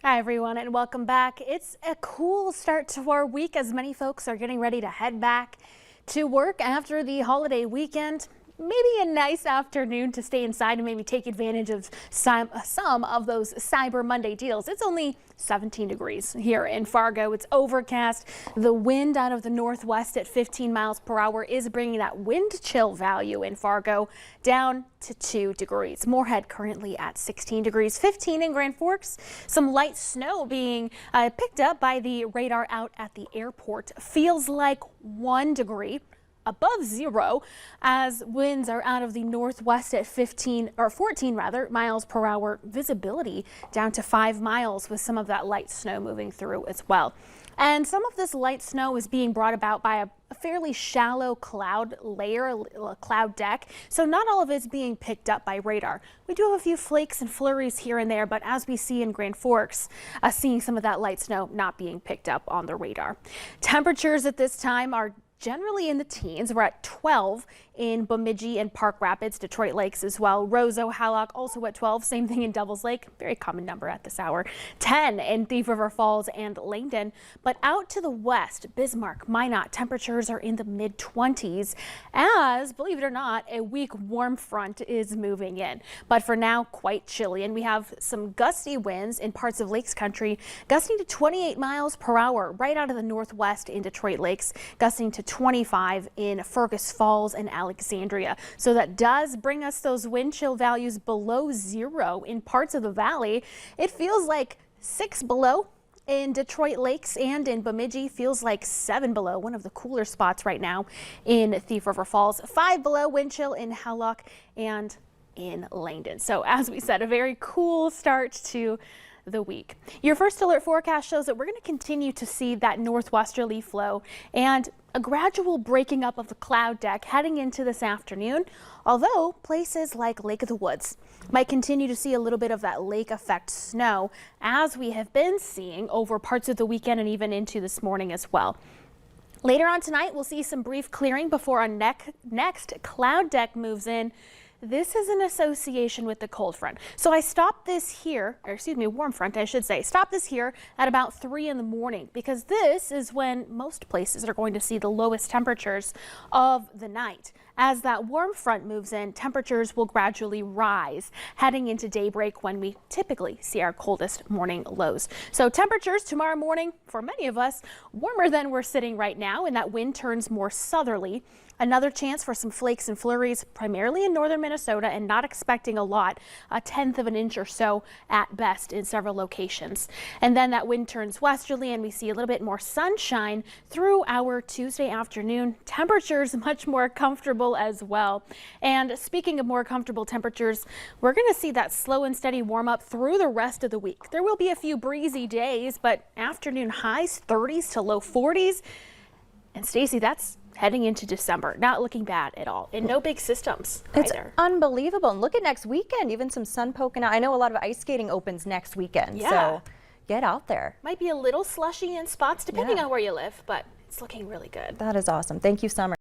Hi everyone and welcome back. It's a cool start to our week as many folks are getting ready to head back to work after the holiday weekend. Maybe a nice afternoon to stay inside and maybe take advantage of some of those Cyber Monday deals. It's only 17 degrees here in Fargo. It's overcast. The wind out of the northwest at 15 miles per hour is bringing that wind chill value in Fargo down to 2 degrees. Moorhead currently at 16 degrees, 15 in Grand Forks. Some light snow being picked up by the radar out at the airport. Feels like 1 degree above zero as winds are out of the northwest at 14 miles per hour. Visibility down to 5 miles with some of that light snow moving through as well. And some of this light snow is being brought about by a fairly shallow cloud layer, a cloud deck. So not all of it's being picked up by radar. We do have a few flakes and flurries here and there, but as we see in Grand Forks, seeing some of that light snow not being picked up on the radar. Temperatures at this time are generally in the teens. We're at 12 in Bemidji and Park Rapids, Detroit Lakes as well. Roseau, Hallock also at 12. Same thing in Devils Lake, very common number at this hour. 10 in Thief River Falls and Langdon. But out to the west, Bismarck, Minot, temperatures are in the mid-20s as, believe it or not, a weak warm front is moving in. But for now, quite chilly. And we have some gusty winds in parts of Lakes Country, gusting to 28 miles per hour right out of the northwest in Detroit Lakes, gusting to 25 in Fergus Falls and Alexandria. So that does bring us those wind chill values below zero in parts of the valley. It feels like 6 below in Detroit Lakes and in Bemidji. Feels like 7 below, one of the cooler spots right now in Thief River Falls. 5 below wind chill in Hallock and in Langdon. So as we said, a very cool start to the week. Your first alert forecast shows that we're going to continue to see that northwesterly flow and a gradual breaking up of the cloud deck heading into this afternoon, although places like Lake of the Woods might continue to see a little bit of that lake effect snow as we have been seeing over parts of the weekend and even into this morning as well. Later on tonight, we'll see some brief clearing before our next cloud deck moves in. This is an association with the cold front. So I stopped this here, or excuse me, warm front, I should say. Stop this here at about 3 in the morning because this is when most places are going to see the lowest temperatures of the night. As that warm front moves in, temperatures will gradually rise heading into daybreak when we typically see our coldest morning lows. So temperatures tomorrow morning for many of us warmer than we're sitting right now, and that wind turns more southerly. Another chance for some flakes and flurries primarily in northern Minnesota, and not expecting a lot, 1/10 of an inch or so at best in several locations. And then that wind turns westerly and we see a little bit more sunshine through our Tuesday afternoon. Temperatures much more comfortable as well. And speaking of more comfortable temperatures, we're going to see that slow and steady warm up through the rest of the week. There will be a few breezy days, but afternoon highs 30s to low 40s. And Stacy, that's heading into December. Not looking bad at all. And no big systems It's either. unbelievable. And look at next weekend, even some sun poking out. I know a lot of ice skating opens next weekend. Yeah. So get out there. Might be a little slushy in spots depending on where you live, but it's looking really good. That is awesome. Thank you, Summer.